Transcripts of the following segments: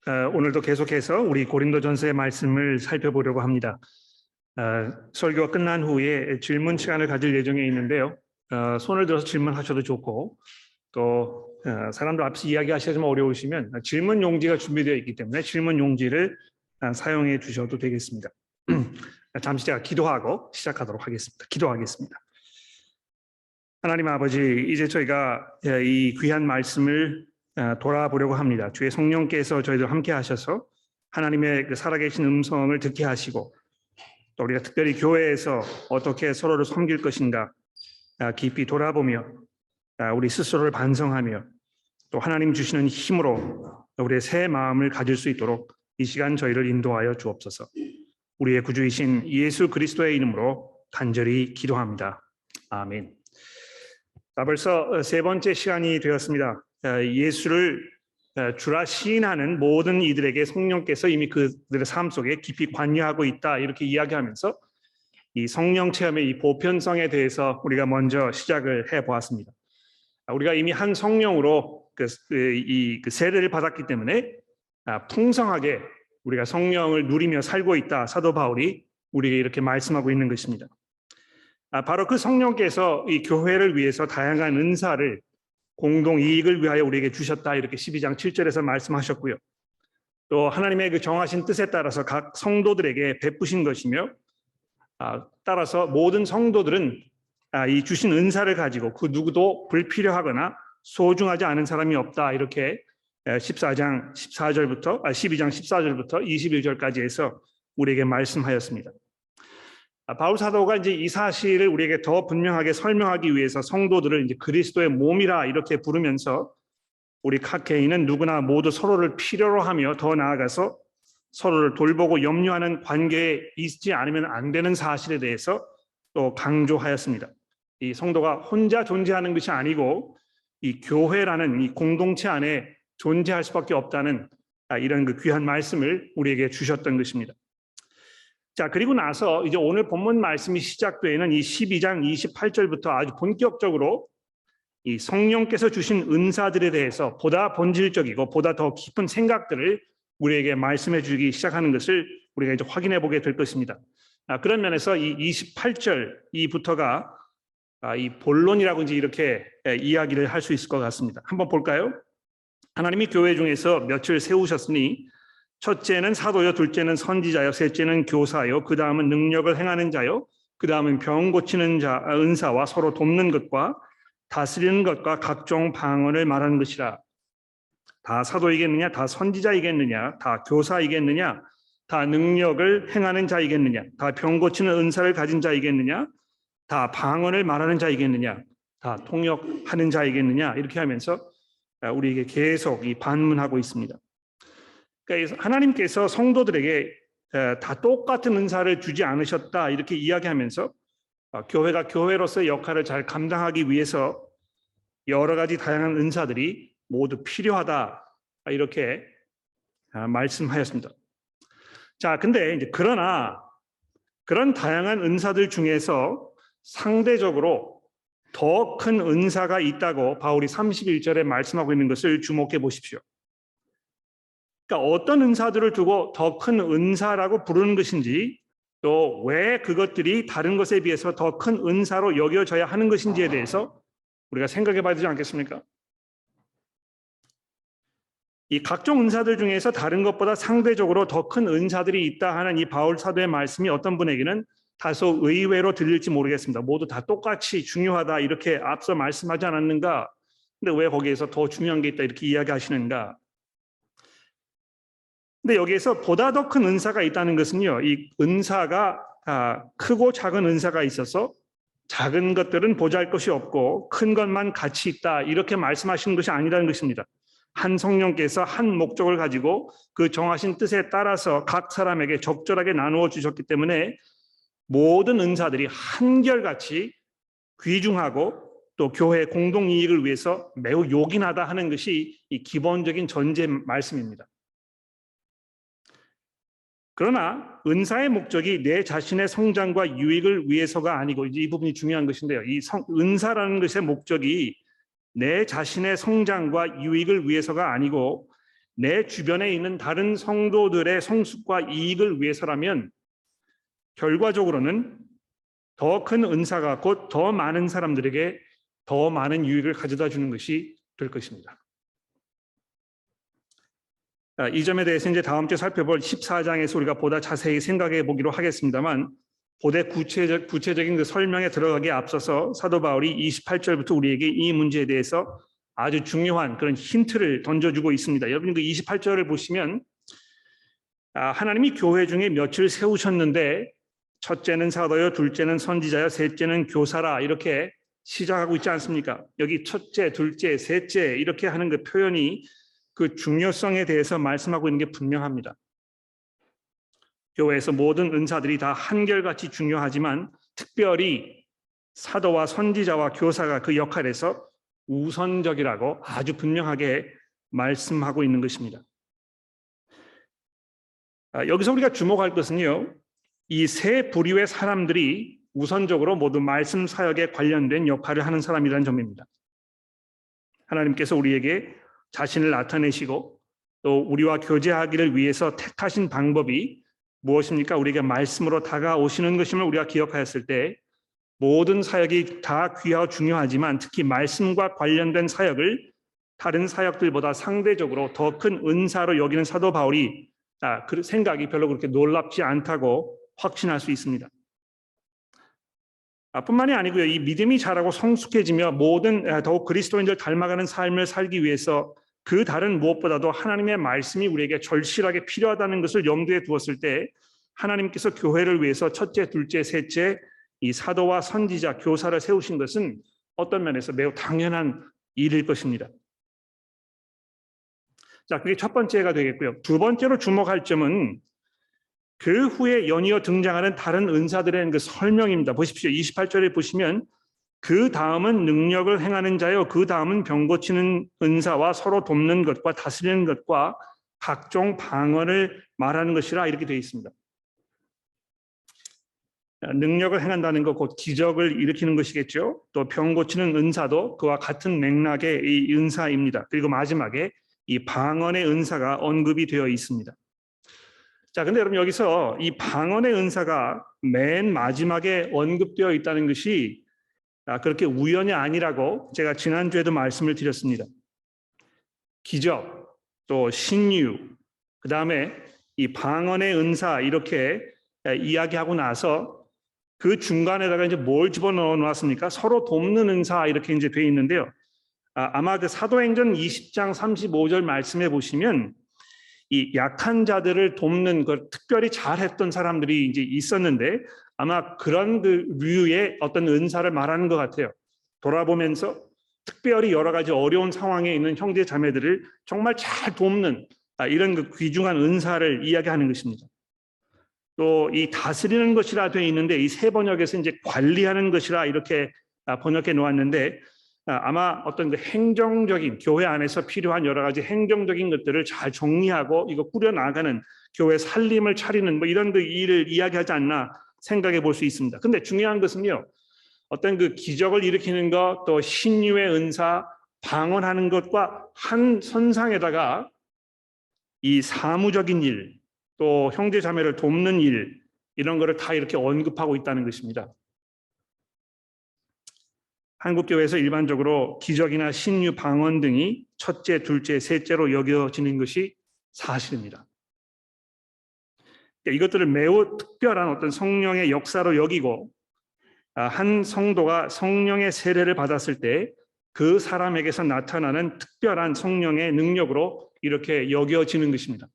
오늘도 계속해서 우리 고린도전서의 말씀을 살펴보려고 합니다. 설교가 끝난 후에 질문 시간을 가질 예정에 있는데요. 손을 들어서 질문하셔도 좋고 또 사람들 앞에서 이야기하시면 어려우시면 질문 용지가 준비되어 있기 때문에 질문 용지를 사용해 주셔도 되겠습니다. 잠시 제가 기도하고 시작하도록 하겠습니다. 기도하겠습니다. 하나님 아버지, 이제 저희가 이 귀한 말씀을 돌아보려고 합니다. 주의 성령께서 저희들 함께 하셔서 하나님의 그 살아계신 음성을 듣게 하시고 또 우리가 특별히 교회에서 어떻게 서로를 섬길 것인가 깊이 돌아보며 우리 스스로를 반성하며 또 하나님 주시는 힘으로 우리의 새 마음을 가질 수 있도록 이 시간 저희를 인도하여 주옵소서. 우리의 구주이신 예수 그리스도의 이름으로 간절히 기도합니다. 아멘. 벌써 세 번째 시간이 되었습니다. 예수를 주라 시인하는 모든 이들에게 성령께서 이미 그들의 삶 속에 깊이 관여하고 있다, 이렇게 이야기하면서 이 성령 체험의 이 보편성에 대해서 우리가 먼저 시작을 해보았습니다. 우리가 이미 한 성령으로 그 세례를 받았기 때문에 풍성하게 우리가 성령을 누리며 살고 있다, 사도 바울이 우리에게 이렇게 말씀하고 있는 것입니다. 바로 그 성령께서 이 교회를 위해서 다양한 은사를 공동 이익을 위하여 우리에게 주셨다, 이렇게 12장 7절에서 말씀하셨고요. 또 하나님의 그 정하신 뜻에 따라서 각 성도들에게 베푸신 것이며 따라서 모든 성도들은 이 주신 은사를 가지고 그 누구도 불필요하거나 소중하지 않은 사람이 없다, 이렇게 12장 14절부터 21절까지 해서 우리에게 말씀하였습니다. 바울 사도가 이제 이 사실을 우리에게 더 분명하게 설명하기 위해서 성도들을 이제 그리스도의 몸이라 이렇게 부르면서 우리 각 개인은 누구나 모두 서로를 필요로 하며 더 나아가서 서로를 돌보고 염려하는 관계에 있지 않으면 안 되는 사실에 대해서 또 강조하였습니다. 이 성도가 혼자 존재하는 것이 아니고 이 교회라는 이 공동체 안에 존재할 수밖에 없다는 이런 그 귀한 말씀을 우리에게 주셨던 것입니다. 자, 그리고 나서 이제 오늘 본문 말씀이 시작되는 이 12장 28절부터 아주 본격적으로 이 성령께서 주신 은사들에 대해서 보다 본질적이고 보다 더 깊은 생각들을 우리에게 말씀해 주기 시작하는 것을 우리가 이제 확인해 보게 될 것입니다. 그런 면에서 이 28절 이부터가 이 본론이라고 이제 이렇게 이야기를 할 수 있을 것 같습니다. 한번 볼까요? 하나님이 교회 중에서 몇을 세우셨으니 첫째는 사도요, 둘째는 선지자요, 셋째는 교사요, 그 다음은 능력을 행하는 자요, 그 다음은 병 고치는 자 은사와 서로 돕는 것과 다스리는 것과 각종 방언을 말하는 것이라. 다 사도이겠느냐, 다 선지자이겠느냐, 다 교사이겠느냐, 다 능력을 행하는 자이겠느냐, 다 병 고치는 은사를 가진 자이겠느냐, 다 방언을 말하는 자이겠느냐, 다 통역하는 자이겠느냐, 이렇게 하면서 우리에게 계속 이 반문하고 있습니다. 그러니까 하나님께서 성도들에게 다 똑같은 은사를 주지 않으셨다, 이렇게 이야기하면서 교회가 교회로서의 역할을 잘 감당하기 위해서 여러 가지 다양한 은사들이 모두 필요하다, 이렇게 말씀하였습니다. 자, 근데 이제 그러나 그런 다양한 은사들 중에서 상대적으로 더 큰 은사가 있다고 바울이 31절에 말씀하고 있는 것을 주목해 보십시오. 그러니까 어떤 은사들을 두고 더 큰 은사라고 부르는 것인지, 또 왜 그것들이 다른 것에 비해서 더 큰 은사로 여겨져야 하는 것인지에 대해서 우리가 생각해 봐야 되지 않겠습니까? 이 각종 은사들 중에서 다른 것보다 상대적으로 더 큰 은사들이 있다 하는 이 바울 사도의 말씀이 어떤 분에게는 다소 의외로 들릴지 모르겠습니다. 모두 다 똑같이 중요하다, 이렇게 앞서 말씀하지 않았는가? 근데 왜 거기에서 더 중요한 게 있다, 이렇게 이야기하시는가? 근데 여기에서 보다 더 큰 은사가 있다는 것은요, 이 은사가 크고 작은 은사가 있어서 작은 것들은 보잘 것이 없고 큰 것만 가치 있다, 이렇게 말씀하시는 것이 아니라는 것입니다. 한 성령께서 한 목적을 가지고 그 정하신 뜻에 따라서 각 사람에게 적절하게 나누어 주셨기 때문에 모든 은사들이 한결같이 귀중하고 또 교회의 공동 이익을 위해서 매우 요긴하다 하는 것이 이 기본적인 전제 말씀입니다. 그러나 은사의 목적이 내 자신의 성장과 유익을 위해서가 아니고, 이제 이 부분이 중요한 것인데요. 이 은사라는 것의 목적이 내 자신의 성장과 유익을 위해서가 아니고 내 주변에 있는 다른 성도들의 성숙과 이익을 위해서라면 결과적으로는 더 큰 은사가 곧 더 많은 사람들에게 더 많은 유익을 가져다 주는 것이 될 것입니다. 이 점에 대해서 이제 다음 주에 살펴볼 14장에서 우리가 보다 자세히 생각해 보기로 하겠습니다만, 보다 구체적인 그 설명에 들어가기에 앞서서 사도 바울이 28절부터 우리에게 이 문제에 대해서 아주 중요한 그런 힌트를 던져주고 있습니다. 여러분 그 28절을 보시면 하나님이 교회 중에 며칠 세우셨는데 첫째는 사도요, 둘째는 선지자요, 셋째는 교사라 이렇게 시작하고 있지 않습니까? 여기 첫째, 둘째, 셋째 이렇게 하는 그 표현이 그 중요성에 대해서 말씀하고 있는 게 분명합니다. 교회에서 모든 은사들이 다 한결같이 중요하지만 특별히 사도와 선지자와 교사가 그 역할에서 우선적이라고 아주 분명하게 말씀하고 있는 것입니다. 여기서 우리가 주목할 것은요, 이 세 부류의 사람들이 우선적으로 모두 말씀 사역에 관련된 역할을 하는 사람이라는 점입니다. 하나님께서 우리에게 자신을 나타내시고 또 우리와 교제하기를 위해서 택하신 방법이 무엇입니까? 우리에게 말씀으로 다가오시는 것임을 우리가 기억하였을 때 모든 사역이 다 귀하고 중요하지만 특히 말씀과 관련된 사역을 다른 사역들보다 상대적으로 더 큰 은사로 여기는 사도 바울이 그 생각이 별로 그렇게 놀랍지 않다고 확신할 수 있습니다. 뿐만이 아니고요. 이 믿음이 자라고 성숙해지며 모든 더욱 그리스도인들 닮아가는 삶을 살기 위해서 그 다른 무엇보다도 하나님의 말씀이 우리에게 절실하게 필요하다는 것을 염두에 두었을 때 하나님께서 교회를 위해서 첫째, 둘째, 셋째 이 사도와 선지자, 교사를 세우신 것은 어떤 면에서 매우 당연한 일일 것입니다. 자, 그게 첫 번째가 되겠고요. 두 번째로 주목할 점은 그 후에 연이어 등장하는 다른 은사들의 그 설명입니다. 보십시오. 28절에 보시면 그 다음은 능력을 행하는 자요, 그 다음은 병 고치는 은사와 서로 돕는 것과 다스리는 것과 각종 방언을 말하는 것이라 이렇게 되어 있습니다. 능력을 행한다는 것 곧 기적을 일으키는 것이겠죠. 또 병 고치는 은사도 그와 같은 맥락의 이 은사입니다. 그리고 마지막에 이 방언의 은사가 언급이 되어 있습니다. 자, 근데 여러분 여기서 이 방언의 은사가 맨 마지막에 언급되어 있다는 것이 그렇게 우연이 아니라고 제가 지난주에도 말씀을 드렸습니다. 기적, 또 신유, 그 다음에 이 방언의 은사 이렇게 이야기하고 나서 그 중간에다가 이제 뭘 집어넣어 놨습니까? 서로 돕는 은사 이렇게 이제 돼 있는데요. 아마 그 사도행전 20장 35절 말씀해 보시면 이 약한 자들을 돕는 걸 특별히 잘했던 사람들이 이제 있었는데 아마 그런 그 류의 어떤 은사를 말하는 것 같아요. 돌아보면서 특별히 여러 가지 어려운 상황에 있는 형제 자매들을 정말 잘 돕는 이런 그 귀중한 은사를 이야기하는 것입니다. 또 이 다스리는 것이라 되어 있는데 이 세 번역에서 이제 관리하는 것이라 이렇게 번역해 놓았는데 아마 어떤 그 행정적인 교회 안에서 필요한 여러 가지 행정적인 것들을 잘 정리하고 이거 꾸려나가는 교회 살림을 차리는 뭐 이런 그 일을 이야기하지 않나 생각해 볼 수 있습니다. 근데 중요한 것은요, 어떤 그 기적을 일으키는 것, 또 신유의 은사, 방언하는 것과 한 선상에다가 이 사무적인 일, 또 형제 자매를 돕는 일 이런 거를 다 이렇게 언급하고 있다는 것입니다. 한국 교회에서 일반적으로 기적이나 신유, 방언 등이 첫째, 둘째, 셋째로 여겨지는 것이 사실입니다. 이것들을 매우 특별한 어떤 성령의 역사로 여기고 한 성도가 성령의 세례를 받았을 때 그 사람에게서 나타나는 특별한 성령의 능력으로 이렇게 여겨지는 것입니다.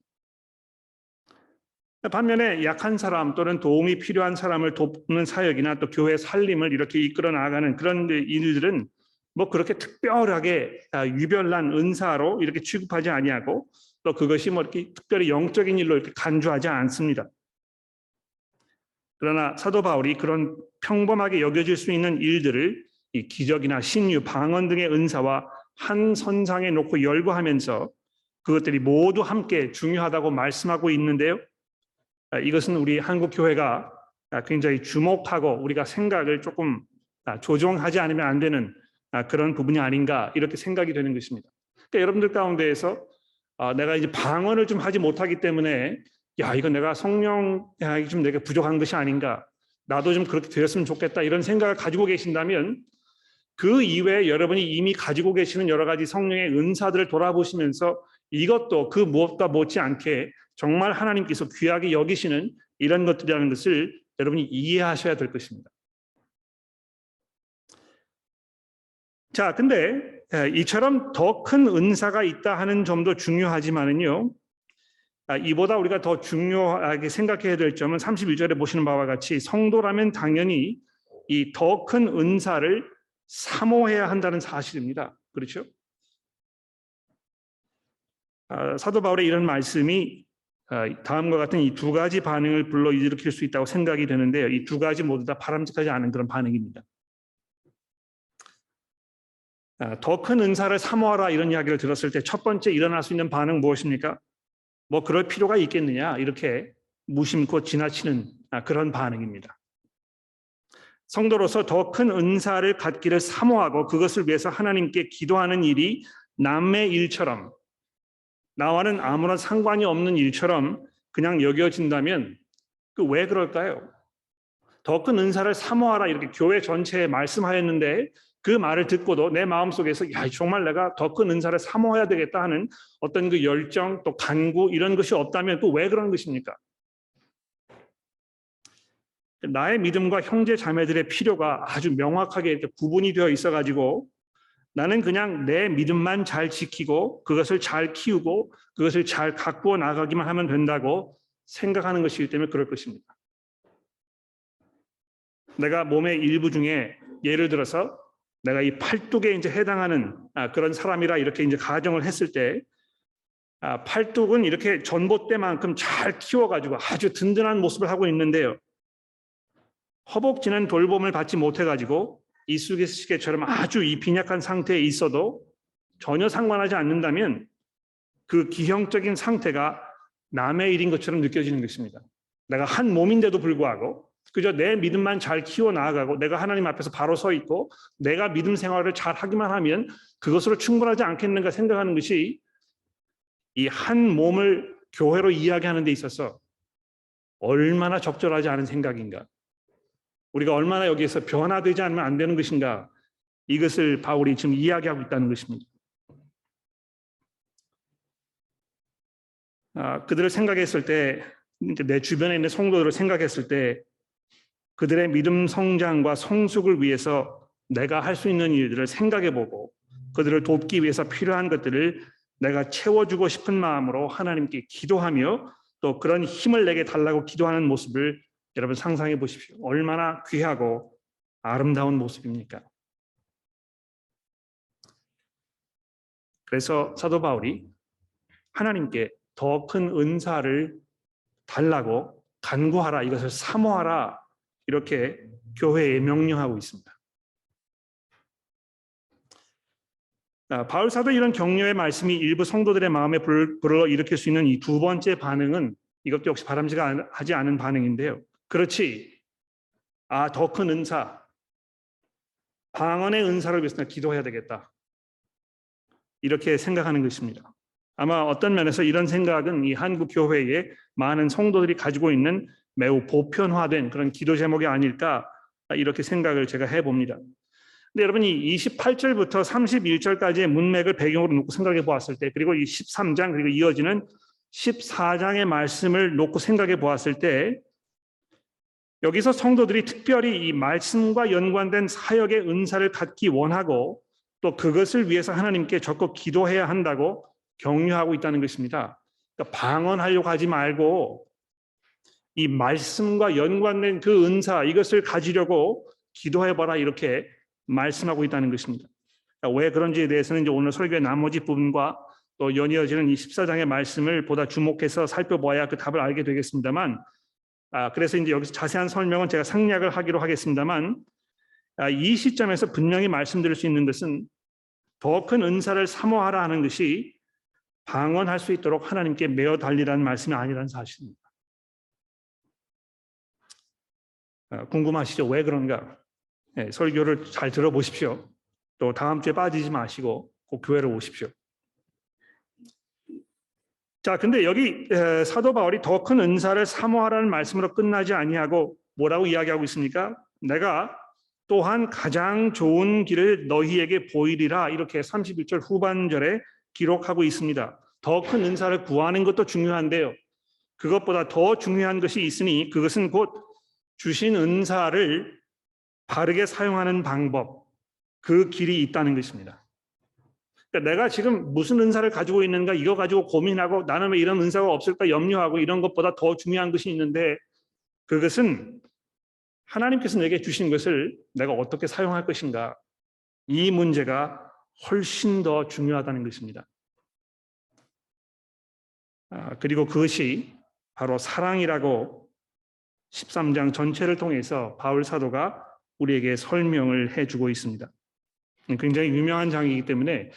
반면에 약한 사람 또는 도움이 필요한 사람을 돕는 사역이나 또 교회 살림을 이렇게 이끌어 나가는 그런 일들은 뭐 그렇게 특별하게 유별난 은사로 이렇게 취급하지 아니하고 또 그것이 뭐 이렇게 특별히 영적인 일로 이렇게 간주하지 않습니다. 그러나 사도 바울이 그런 평범하게 여겨질 수 있는 일들을 이 기적이나 신유, 방언 등의 은사와 한 선상에 놓고 열거하면서 그것들이 모두 함께 중요하다고 말씀하고 있는데요. 이것은 우리 한국 교회가 굉장히 주목하고 우리가 생각을 조금 조정하지 않으면 안 되는 그런 부분이 아닌가 이렇게 생각이 되는 것입니다. 그러니까 여러분들 가운데에서 내가 이제 방언을 좀 하지 못하기 때문에 야, 이거 내가 성령이 좀 내가 부족한 것이 아닌가. 나도 좀 그렇게 되었으면 좋겠다. 이런 생각을 가지고 계신다면 그 이외에 여러분이 이미 가지고 계시는 여러 가지 성령의 은사들을 돌아보시면서 이것도 그 무엇과 못지않게 정말 하나님께서 귀하게 여기시는 이런 것들이라는 것을 여러분이 이해하셔야 될 것입니다. 자, 근데 이처럼 더 큰 은사가 있다 하는 점도 중요하지만은요. 이보다 우리가 더 중요하게 생각해야 될 점은 31절에 보시는 바와 같이 성도라면 당연히 이 더 큰 은사를 사모해야 한다는 사실입니다. 그렇죠? 사도 바울의 이런 말씀이 다음과 같은 이 두 가지 반응을 불러일으킬 수 있다고 생각이 되는데요. 이 두 가지 모두 다 바람직하지 않은 그런 반응입니다. 더 큰 은사를 사모하라 이런 이야기를 들었을 때 첫 번째 일어날 수 있는 반응 무엇입니까? 뭐 그럴 필요가 있겠느냐 이렇게 무심코 지나치는 그런 반응입니다. 성도로서 더 큰 은사를 갖기를 사모하고 그것을 위해서 하나님께 기도하는 일이 남의 일처럼 나와는 아무런 상관이 없는 일처럼 그냥 여겨진다면 왜 그럴까요? 더 큰 은사를 사모하라 이렇게 교회 전체에 말씀하였는데 그 말을 듣고도 내 마음속에서 야, 정말 내가 더 큰 은사를 사모해야 되겠다 하는 어떤 그 열정 또 간구 이런 것이 없다면 또 왜 그런 것입니까? 나의 믿음과 형제 자매들의 필요가 아주 명확하게 이렇게 구분이 되어 있어가지고 나는 그냥 내 믿음만 잘 지키고 그것을 잘 키우고 그것을 잘 가꾸어 나가기만 하면 된다고 생각하는 것이기 때문에 그럴 것입니다. 내가 몸의 일부 중에 예를 들어서 내가 이 팔뚝에 이제 해당하는 그런 사람이라 이렇게 이제 가정을 했을 때 팔뚝은 이렇게 전봇대만큼 잘 키워가지고 아주 든든한 모습을 하고 있는데요. 허벅지는 돌봄을 받지 못해가지고 이쑤시개처럼 아주 이 빈약한 상태에 있어도 전혀 상관하지 않는다면 그 기형적인 상태가 남의 일인 것처럼 느껴지는 것입니다. 내가 한 몸인데도 불구하고 그저 내 믿음만 잘 키워 나아가고 내가 하나님 앞에서 바로 서 있고 내가 믿음 생활을 잘 하기만 하면 그것으로 충분하지 않겠는가 생각하는 것이 이 한 몸을 교회로 이야기하는 데 있어서 얼마나 적절하지 않은 생각인가. 우리가 얼마나 여기에서 변화되지 않으면 안 되는 것인가. 이것을 바울이 지금 이야기하고 있다는 것입니다. 그들을 생각했을 때 내 주변에 있는 성도들을 생각했을 때 그들의 믿음 성장과 성숙을 위해서 내가 할 수 있는 일들을 생각해보고 그들을 돕기 위해서 필요한 것들을 내가 채워주고 싶은 마음으로 하나님께 기도하며 또 그런 힘을 내게 달라고 기도하는 모습을 여러분 상상해 보십시오. 얼마나 귀하고 아름다운 모습입니까? 그래서 사도 바울이 하나님께 더 큰 은사를 달라고 간구하라, 이것을 사모하라 이렇게 교회에 명령하고 있습니다. 바울 사도 이런 격려의 말씀이 일부 성도들의 마음에 불러일으킬 수 있는 이 두 번째 반응은 이것도 역시 바람직하지 않은 반응인데요. 그렇지, 더 큰 은사, 방언의 은사를 위해서 기도해야 되겠다 이렇게 생각하는 것입니다. 아마 어떤 면에서 이런 생각은 이 한국 교회의 많은 성도들이 가지고 있는 매우 보편화된 그런 기도 제목이 아닐까 이렇게 생각을 제가 해봅니다. 근데 여러분이 28절부터 31절까지의 문맥을 배경으로 놓고 생각해 보았을 때 그리고 이 13장 그리고 이어지는 14장의 말씀을 놓고 생각해 보았을 때 여기서 성도들이 특별히 이 말씀과 연관된 사역의 은사를 갖기 원하고 또 그것을 위해서 하나님께 적극 기도해야 한다고 격려하고 있다는 것입니다. 그러니까 방언하려고 하지 말고 이 말씀과 연관된 그 은사 이것을 가지려고 기도해봐라 이렇게 말씀하고 있다는 것입니다. 왜 그런지에 대해서는 이제 오늘 설교의 나머지 부분과 또 연이어지는 이 14장의 말씀을 보다 주목해서 살펴봐야 그 답을 알게 되겠습니다만 그래서 이제 여기서 자세한 설명은 제가 생략을 하기로 하겠습니다만 이 시점에서 분명히 말씀드릴 수 있는 것은 더 큰 은사를 사모하라 하는 것이 방언할 수 있도록 하나님께 매어 달리라는 말씀이 아니라는 사실입니다. 궁금하시죠? 왜 그런가? 네, 설교를 잘 들어보십시오. 또 다음 주에 빠지지 마시고 꼭 교회로 오십시오. 자, 근데 여기 사도 바울이 더 큰 은사를 사모하라는 말씀으로 끝나지 아니하고 뭐라고 이야기하고 있습니까? 내가 또한 가장 좋은 길을 너희에게 보이리라, 이렇게 31절 후반절에 기록하고 있습니다. 더 큰 은사를 구하는 것도 중요한데요. 그것보다 더 중요한 것이 있으니 그것은 곧 주신 은사를 바르게 사용하는 방법, 그 길이 있다는 것입니다. 그러니까 내가 지금 무슨 은사를 가지고 있는가, 이거 가지고 고민하고 나는 왜 이런 은사가 없을까 염려하고 이런 것보다 더 중요한 것이 있는데, 그것은 하나님께서 내게 주신 것을 내가 어떻게 사용할 것인가, 이 문제가 훨씬 더 중요하다는 것입니다. 그리고 그것이 바로 사랑이라고 13장 전체를 통해서 바울 사도가 우리에게 설명을 해주고 있습니다. 굉장히 유명한 장이기 때문에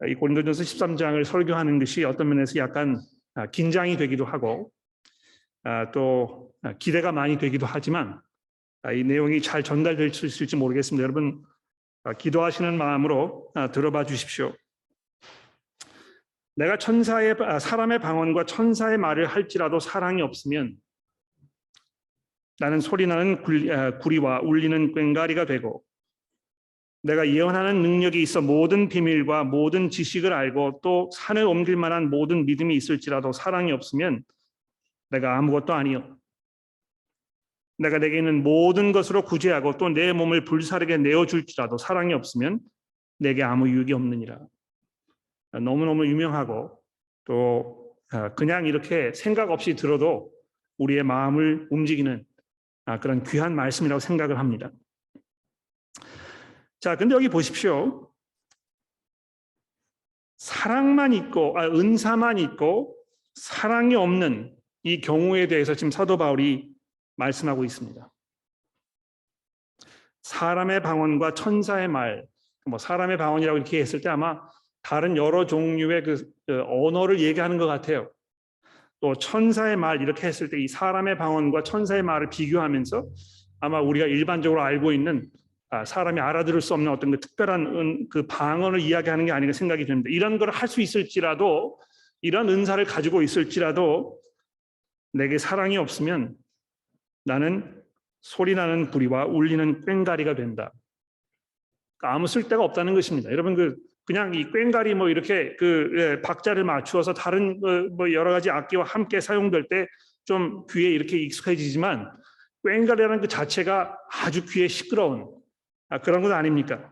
이 고린도전서 13장을 설교하는 것이 어떤 면에서 약간 긴장이 되기도 하고 또 기대가 많이 되기도 하지만 이 내용이 잘 전달될 수 있을지 모르겠습니다. 여러분 기도하시는 마음으로 들어봐 주십시오. 내가 사람의 방언과 천사의 말을 할지라도 사랑이 없으면 나는 소리나는 구리와 울리는 꽹과리가 되고, 내가 예언하는 능력이 있어 모든 비밀과 모든 지식을 알고 또 산을 옮길 만한 모든 믿음이 있을지라도 사랑이 없으면 내가 아무것도 아니요. 내가 내게 있는 모든 것으로 구제하고 또 내 몸을 불사르게 내어줄지라도 사랑이 없으면 내게 아무 유익이 없느니라. 너무너무 유명하고 또 그냥 이렇게 생각 없이 들어도 우리의 마음을 움직이는 그런 귀한 말씀이라고 생각을 합니다. 자, 근데 여기 보십시오. 사랑만 있고 은사만 있고 사랑이 없는 이 경우에 대해서 지금 사도 바울이 말씀하고 있습니다. 사람의 방언과 천사의 말, 사람의 방언이라고 이렇게 했을 때 아마 다른 여러 종류의 그 언어를 얘기하는 것 같아요. 또 천사의 말 이렇게 했을 때 이 사람의 방언과 천사의 말을 비교하면서 아마 우리가 일반적으로 알고 있는 사람이 알아들을 수 없는 어떤 그 특별한 그 방언을 이야기하는 게 아닌가 생각이 듭니다. 이런 걸 할 수 있을지라도, 이런 은사를 가지고 있을지라도 내게 사랑이 없으면 나는 소리나는 구리와 울리는 꽹과리가 된다. 그러니까 아무 쓸데가 없다는 것입니다. 여러분 그냥 이 꽹과리 이렇게 박자를 맞추어서 다른 여러 가지 악기와 함께 사용될 때 좀 귀에 이렇게 익숙해지지만 꽹과리라는 그 자체가 아주 귀에 시끄러운 그런 것 아닙니까?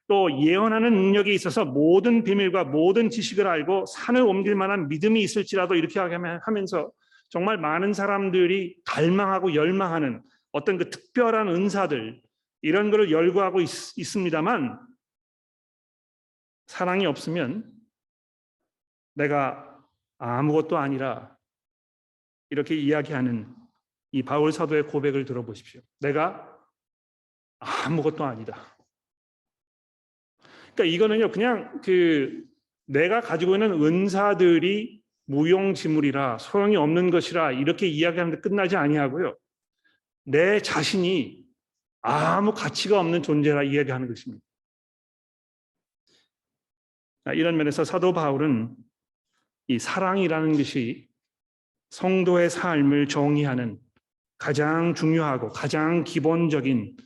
또 예언하는 능력이 있어서 모든 비밀과 모든 지식을 알고 산을 옮길 만한 믿음이 있을지라도 이렇게 하면서 정말 많은 사람들이 갈망하고 열망하는 어떤 그 특별한 은사들, 이런 것을 열거하고 있습니다만 사랑이 없으면 내가 아무것도 아니라 이렇게 이야기하는 이 바울 사도의 고백을 들어보십시오. 내가 아무것도 아니다. 그러니까 이거는요, 그냥 내가 가지고 있는 은사들이 무용지물이라 소용이 없는 것이라 이렇게 이야기하는데 끝나지 아니하고요. 내 자신이 아무 가치가 없는 존재라 이야기하는 것입니다. 이런 면에서 사도 바울은 이 사랑이라는 것이 성도의 삶을 정의하는 가장 중요하고 가장 기본적인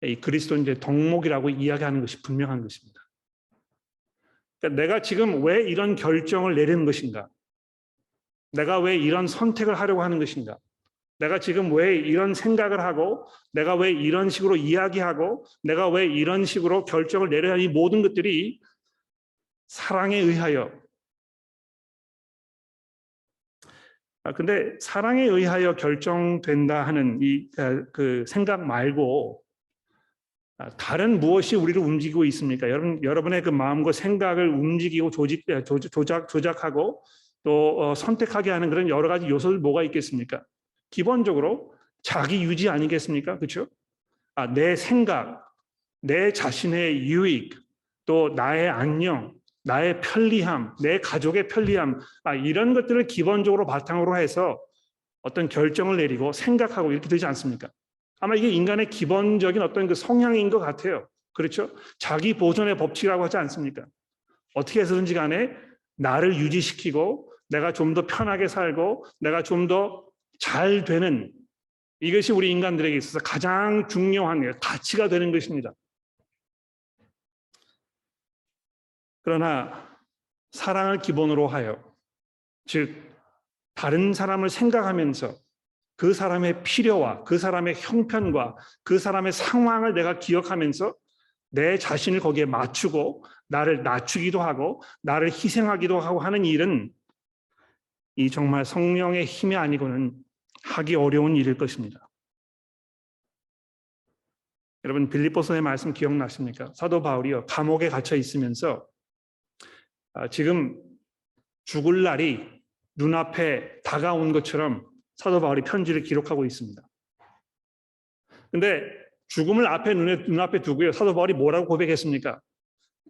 이 그리스도인의 덕목이라고 이야기하는 것이 분명한 것입니다. 그러니까 내가 지금 왜 이런 결정을 내리는 것인가? 내가 왜 이런 선택을 하려고 하는 것인가? 내가 지금 왜 이런 생각을 하고, 내가 왜 이런 식으로 이야기하고, 내가 왜 이런 식으로 결정을 내려야 하는 이 모든 것들이 사랑에 의하여, 근데 사랑에 의하여 결정된다 하는 그 생각 말고 다른 무엇이 우리를 움직이고 있습니까? 여러분의 그 마음과 생각을 움직이고 조작하고 또 선택하게 하는 그런 여러 가지 요소들 뭐가 있겠습니까? 기본적으로 자기 유지 아니겠습니까? 그렇죠? 내 생각, 내 자신의 유익, 또 나의 안녕, 나의 편리함, 내 가족의 편리함, 이런 것들을 기본적으로 바탕으로 해서 어떤 결정을 내리고 생각하고 이렇게 되지 않습니까? 아마 이게 인간의 기본적인 어떤 그 성향인 것 같아요. 그렇죠? 자기 보존의 법칙이라고 하지 않습니까? 어떻게 해서든지 간에 나를 유지시키고 내가 좀 더 편하게 살고 내가 좀 더 잘 되는, 이것이 우리 인간들에게 있어서 가장 중요한 가치가 되는 것입니다. 그러나 사랑을 기본으로 하여, 즉 다른 사람을 생각하면서 그 사람의 필요와 그 사람의 형편과 그 사람의 상황을 내가 기억하면서 내 자신을 거기에 맞추고 나를 낮추기도 하고 나를 희생하기도 하고 하는 일은 이 정말 성령의 힘이 아니고는 하기 어려운 일일 것입니다. 여러분, 빌립보서의 말씀 기억나십니까? 사도 바울이요, 감옥에 갇혀 있으면서 지금 죽을 날이 눈앞에 다가온 것처럼 사도 바울이 편지를 기록하고 있습니다. 근데 죽음을 눈앞에 두고요, 사도 바울이 뭐라고 고백했습니까?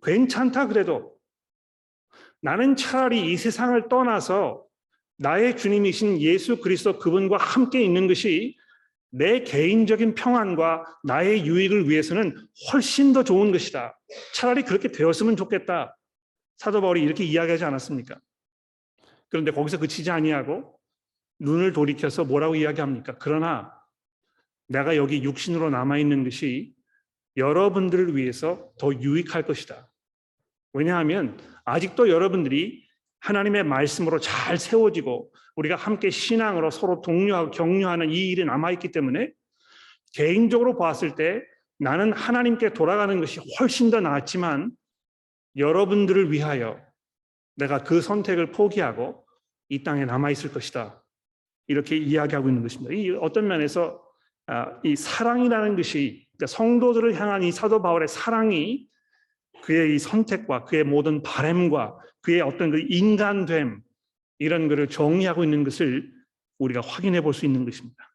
괜찮다 그래도 나는 차라리 이 세상을 떠나서 나의 주님이신 예수 그리스도 그분과 함께 있는 것이 내 개인적인 평안과 나의 유익을 위해서는 훨씬 더 좋은 것이다. 차라리 그렇게 되었으면 좋겠다. 사도 바울이 이렇게 이야기하지 않았습니까? 그런데 거기서 그치지 아니하고 눈을 돌이켜서 뭐라고 이야기합니까? 그러나 내가 여기 육신으로 남아있는 것이 여러분들을 위해서 더 유익할 것이다. 왜냐하면 아직도 여러분들이 하나님의 말씀으로 잘 세워지고 우리가 함께 신앙으로 서로 독려하고 격려하는 이 일이 남아있기 때문에 개인적으로 봤을 때 나는 하나님께 돌아가는 것이 훨씬 더 낫지만 여러분들을 위하여 내가 그 선택을 포기하고 이 땅에 남아있을 것이다. 이렇게 이야기하고 있는 것입니다. 이 어떤 면에서 이 사랑이라는 것이, 그러니까 성도들을 향한 이 사도 바울의 사랑이 그의 이 선택과 그의 모든 바램과 그의 어떤 그 인간됨, 이런 것을 정의하고 있는 것을 우리가 확인해 볼 수 있는 것입니다.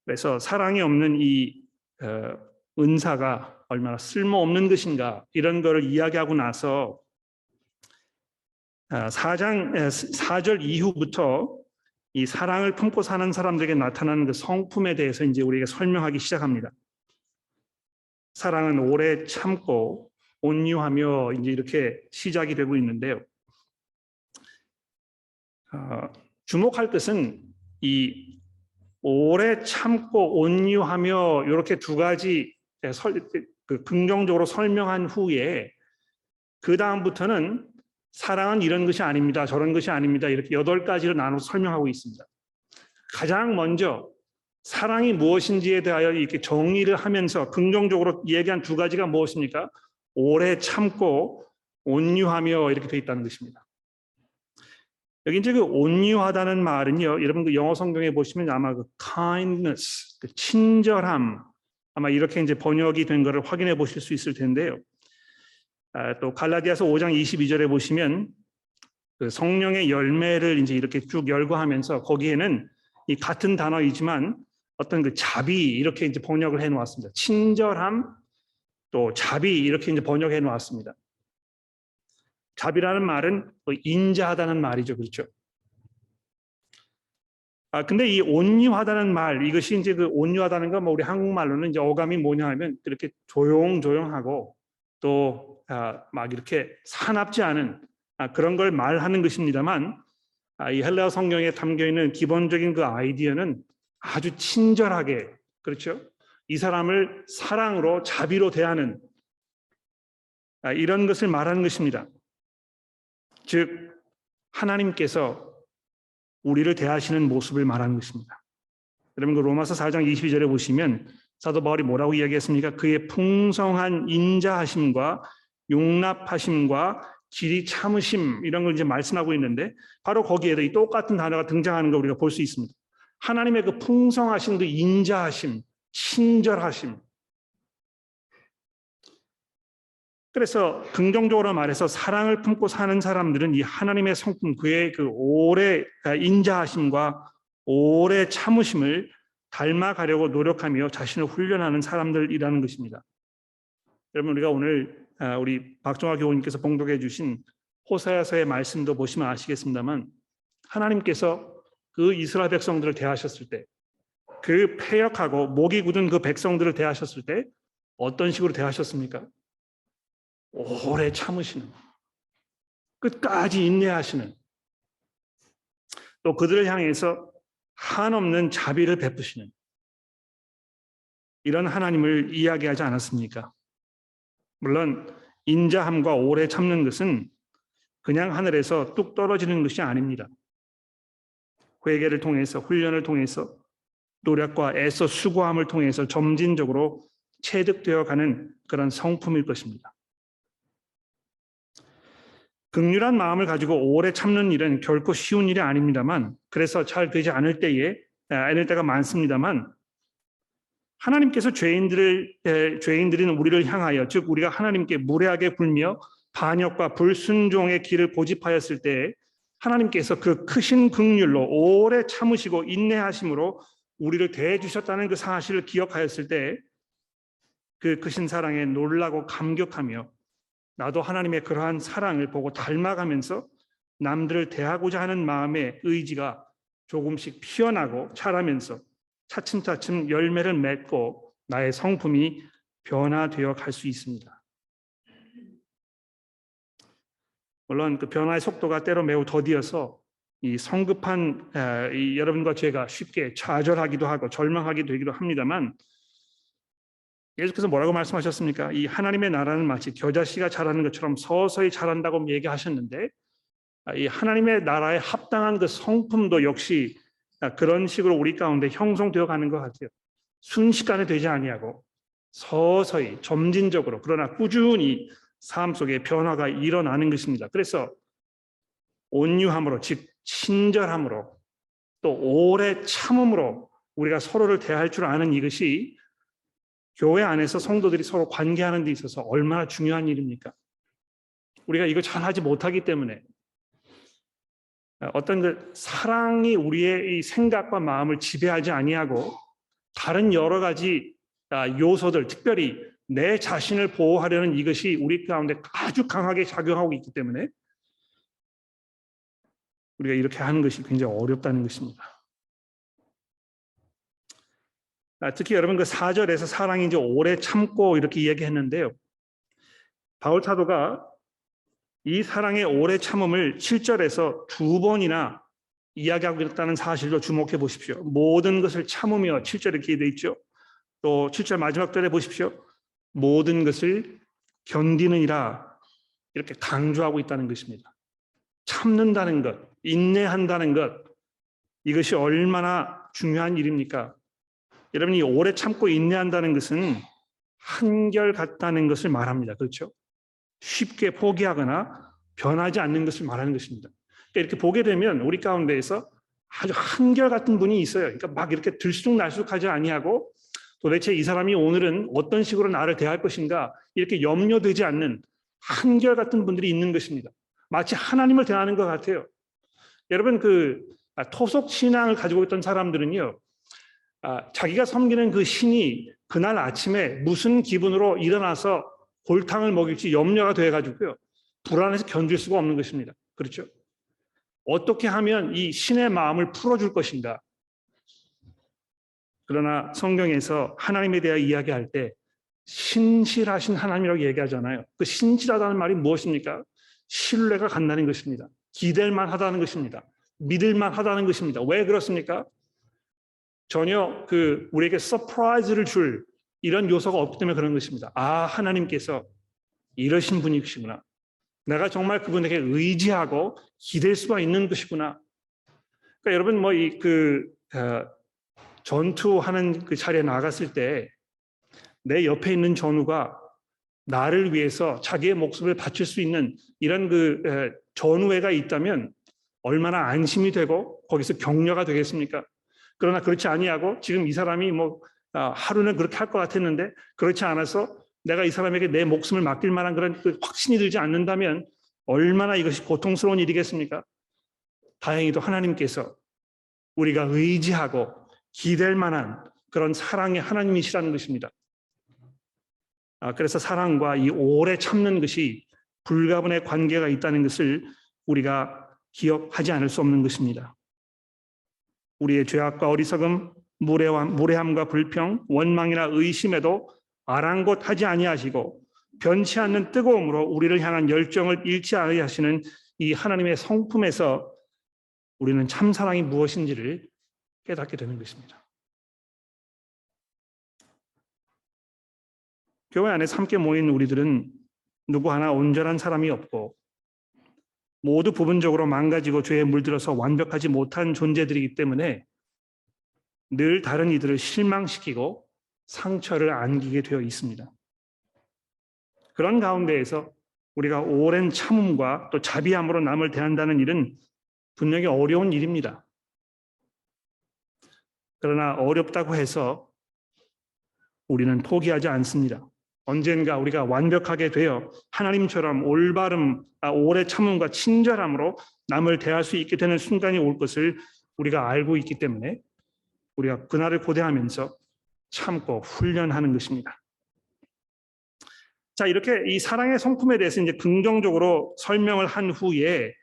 그래서 사랑이 없는 이 은사가 얼마나 쓸모없는 것인가, 이런 것을 이야기하고 나서 4절 이후부터 이 사랑을 품고 사는 사람들에게 나타나는 그 성품에 대해서 이제 우리가 설명하기 시작합니다. 사랑은 오래 참고 온유하며 이제 이렇게 시작이 되고 있는데요. 주목할 것은 이 오래 참고 온유하며 이렇게 두 가지 긍정적으로 설명한 후에 그 다음부터는 사랑은 이런 것이 아닙니다, 저런 것이 아닙니다, 이렇게 8가지로 나눠서 설명하고 있습니다. 가장 먼저 사랑이 무엇인지에 대하여 이렇게 정의를 하면서 긍정적으로 얘기한 두 가지가 무엇입니까? 오래 참고 온유하며 이렇게 되어 있다는 것입니다. 여기 이제 그 온유하다는 말은요, 여러분 그 영어 성경에 보시면 아마 그 kindness, 그 친절함, 아마 이렇게 이제 번역이 된 것을 확인해 보실 수 있을 텐데요. 또 갈라디아서 5장 22절에 보시면 그 성령의 열매를 이제 이렇게 쭉 열거하면서 거기에는 이 같은 단어이지만 어떤 그 자비, 이렇게 이제 번역을 해 놓았습니다. 친절함, 또 자비, 이렇게 이제 번역해 놓았습니다. 자비라는 말은 인자하다는 말이죠, 그렇죠? 근데 이 온유하다는 말, 이것이 이제 그 온유하다는 건 뭐 우리 한국말로는 이제 어감이 뭐냐 하면 이렇게 조용조용하고 또 막 이렇게 사납지 않은 그런 걸 말하는 것입니다만, 이 헬라어 성경에 담겨 있는 기본적인 그 아이디어는 아주 친절하게, 그렇죠? 이 사람을 사랑으로 자비로 대하는 이런 것을 말하는 것입니다. 즉 하나님께서 우리를 대하시는 모습을 말하는 것입니다. 여러분 그 로마서 4장 22절에 보시면 사도 바울이 뭐라고 이야기했습니까? 그의 풍성한 인자하심과 용납하심과 길이 참으심, 이런 걸 이제 말씀하고 있는데 바로 거기에도 이 똑같은 단어가 등장하는 걸 우리가 볼 수 있습니다. 하나님의 그 풍성하신 그 인자하심, 친절하심. 그래서 긍정적으로 말해서 사랑을 품고 사는 사람들은 이 하나님의 성품, 그의 그 오래 인자하심과 오래 참으심을 닮아가려고 노력하며 자신을 훈련하는 사람들이라는 것입니다. 여러분 우리가 오늘 우리 박종화 교우님께서 봉독해 주신 호세아서의 말씀도 보시면 아시겠습니다만, 하나님께서 그 이스라엘 백성들을 대하셨을 때, 그 패역하고 목이 굳은 그 백성들을 대하셨을 때 어떤 식으로 대하셨습니까? 오래 참으시는, 끝까지 인내하시는, 또 그들을 향해서 한없는 자비를 베푸시는 이런 하나님을 이야기하지 않았습니까? 물론 인자함과 오래 참는 것은 그냥 하늘에서 뚝 떨어지는 것이 아닙니다. 회개를 통해서, 훈련을 통해서, 노력과 애써 수고함을 통해서 점진적으로 체득되어 가는 그런 성품일 것입니다. 긍휼한 마음을 가지고 오래 참는 일은 결코 쉬운 일이 아닙니다만, 그래서 잘 되지 않을 때가 많습니다만, 하나님께서 죄인들인 우리를 향하여, 즉 우리가 하나님께 무례하게 굴며 반역과 불순종의 길을 고집하였을 때 하나님께서 그 크신 긍휼로 오래 참으시고 인내하심으로 우리를 대해 주셨다는 그 사실을 기억하였을 때 그 크신 사랑에 놀라고 감격하며 나도 하나님의 그러한 사랑을 보고 닮아가면서 남들을 대하고자 하는 마음의 의지가 조금씩 피어나고 자라면서 차츰차츰 열매를 맺고 나의 성품이 변화되어 갈 수 있습니다. 물론 그 변화의 속도가 때로 매우 더디어서 이 성급한 여러분과 제가 쉽게 좌절하기도 하고 절망하게 되기도 합니다만, 예수께서 뭐라고 말씀하셨습니까? 이 하나님의 나라는 마치 겨자씨가 자라는 것처럼 서서히 자란다고 얘기하셨는데, 이 하나님의 나라에 합당한 그 성품도 역시 그런 식으로 우리 가운데 형성되어 가는 것 같아요. 순식간에 되지 아니하고 서서히 점진적으로, 그러나 꾸준히 삶 속에 변화가 일어나는 것입니다. 그래서 온유함으로, 즉 친절함으로, 또 오래 참음으로 우리가 서로를 대할 줄 아는 이것이 교회 안에서 성도들이 서로 관계하는 데 있어서 얼마나 중요한 일입니까? 우리가 이걸 잘하지 못하기 때문에 어떤 그 사랑이 우리의 이 생각과 마음을 지배하지 아니하고 다른 여러 가지 요소들, 특별히 내 자신을 보호하려는 이것이 우리 가운데 아주 강하게 작용하고 있기 때문에 우리가 이렇게 하는 것이 굉장히 어렵다는 것입니다. 특히 여러분 그 4절에서 사랑이 이제 오래 참고 이렇게 이야기했는데요. 바울 사도가 이 사랑의 오래 참음을 7절에서 2번이나 이야기하고 있다는 사실도 주목해 보십시오. 모든 것을 참으며 7절에 이렇게 되어 있죠. 또 7절 마지막 절에 보십시오. 모든 것을 견디느니라 이렇게 강조하고 있다는 것입니다. 참는다는 것, 인내한다는 것, 이것이 얼마나 중요한 일입니까? 여러분이 오래 참고 인내한다는 것은 한결같다는 것을 말합니다. 그렇죠? 쉽게 포기하거나 변하지 않는 것을 말하는 것입니다. 그러니까 이렇게 보게 되면 우리 가운데에서 아주 한결같은 분이 있어요. 그러니까 막 이렇게 들쑥날쑥하지 아니하고 도대체 이 사람이 오늘은 어떤 식으로 나를 대할 것인가 이렇게 염려되지 않는 한결같은 분들이 있는 것입니다. 마치 하나님을 대하는 것 같아요. 여러분 그 토속 신앙을 가지고 있던 사람들은요, 자기가 섬기는 그 신이 그날 아침에 무슨 기분으로 일어나서 골탕을 먹일지 염려가 돼가지고요, 불안해서 견딜 수가 없는 것입니다. 그렇죠? 어떻게 하면 이 신의 마음을 풀어줄 것인가? 그러나 성경에서 하나님에 대해 이야기할 때 신실하신 하나님이라고 얘기하잖아요. 그 신실하다는 말이 무엇입니까? 신뢰가 간다는 것입니다. 기댈만 하다는 것입니다. 믿을만 하다는 것입니다. 왜 그렇습니까? 전혀 우리에게 서프라이즈를 줄 이런 요소가 없기 때문에 그런 것입니다. 하나님께서 이러신 분이시구나. 내가 정말 그분에게 의지하고 기댈 수가 있는 것이구나. 그러니까 여러분 전투하는 그 자리에 나갔을 때 내 옆에 있는 전우가 나를 위해서 자기의 목숨을 바칠 수 있는 이런 전우회가 있다면 얼마나 안심이 되고 거기서 격려가 되겠습니까? 그러나 그렇지 아니하고 지금 이 사람이 하루는 그렇게 할 것 같았는데 그렇지 않아서 내가 이 사람에게 내 목숨을 맡길 만한 그런 확신이 들지 않는다면 얼마나 이것이 고통스러운 일이겠습니까? 다행히도 하나님께서 우리가 의지하고 기댈 만한 그런 사랑의 하나님이시라는 것입니다. 그래서 사랑과 이 오래 참는 것이 불가분의 관계가 있다는 것을 우리가 기억하지 않을 수 없는 것입니다. 우리의 죄악과 어리석음, 무례함과 불평, 원망이나 의심에도 아랑곳하지 아니하시고 변치 않는 뜨거움으로 우리를 향한 열정을 잃지 않게 하시는 이 하나님의 성품에서 우리는 참 사랑이 무엇인지를 깨닫게 되는 것입니다. 교회 안에서 함께 모인 우리들은 누구 하나 온전한 사람이 없고 모두 부분적으로 망가지고 죄에 물들어서 완벽하지 못한 존재들이기 때문에 늘 다른 이들을 실망시키고 상처를 안기게 되어 있습니다. 그런 가운데에서 우리가 오랜 참음과 또 자비함으로 남을 대한다는 일은 분명히 어려운 일입니다. 그러나 어렵다고 해서 우리는 포기하지 않습니다. 언젠가 우리가 완벽하게 되어 하나님처럼 오래 참음과 친절함으로 남을 대할 수 있게 되는 순간이 올 것을 우리가 알고 있기 때문에 우리가 그날을 고대하면서 참고 훈련하는 것입니다. 자, 이렇게 이 사랑의 성품에 대해서 이제 긍정적으로 설명을 한 후에